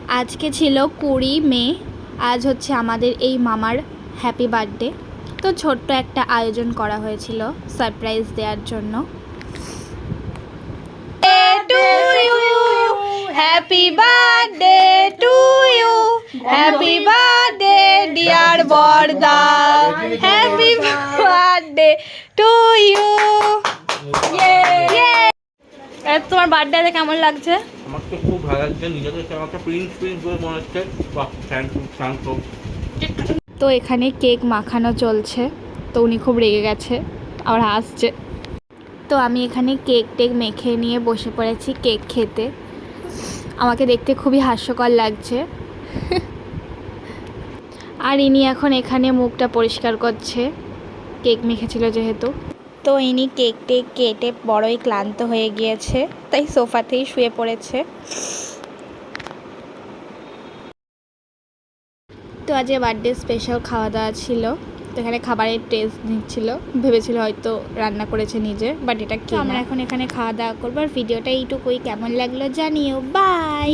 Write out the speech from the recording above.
আজকে ছিল 20 মে। আজ হচ্ছে আমাদের এই মামার হ্যাপি বার্থডে। তো ছোট্ট একটা আয়োজন করা হয়েছিল সারপ্রাইজ দেওয়ার জন্য। Happy birthday to you, happy birthday dear বর্দা, হ্যাপি বার্থডে টু ইউ। তোমার বার্থডে কেমন লাগছে? আমার তো খুব ভালো লাগছে, নিজেকে আমাকে প্রিন্স প্রিন্স বলে মনে হচ্ছে। বাহ, থ্যাংক ইউ থ্যাংক ইউ। তো এখানে কেক মাখানো চলছে, তো উনি খুব রেগে গেছে আর হাসছে। তো আমি এখানে কেক টেক মেখে নিয়ে বসে পড়েছি কেক খেতে। আমাকে দেখতে খুবই হাস্যকর লাগছে। আর ইনি এখন এখানে মুখটা পরিষ্কার করছে, কেক মেখেছিল যেহেতু। তো ইনি কেক টেক কেটে বড়ই ক্লান্ত হয়ে গিয়েছে, তাই সোফাতেই শুয়ে পড়েছে। তো আজ বার্থডে স্পেশাল খাওয়া দাওয়া ছিল। তো এখানে খাবারের টেস্ট নিচ্ছিল, ভেবেছিল হয়তো রান্না করেছে নিজে, বাট এটা কি। আমরা এখন এখানে খাওয়া দাওয়া করবো। আর ভিডিওটা এইটুকুই, কেমন লাগলো জানিও। বাই।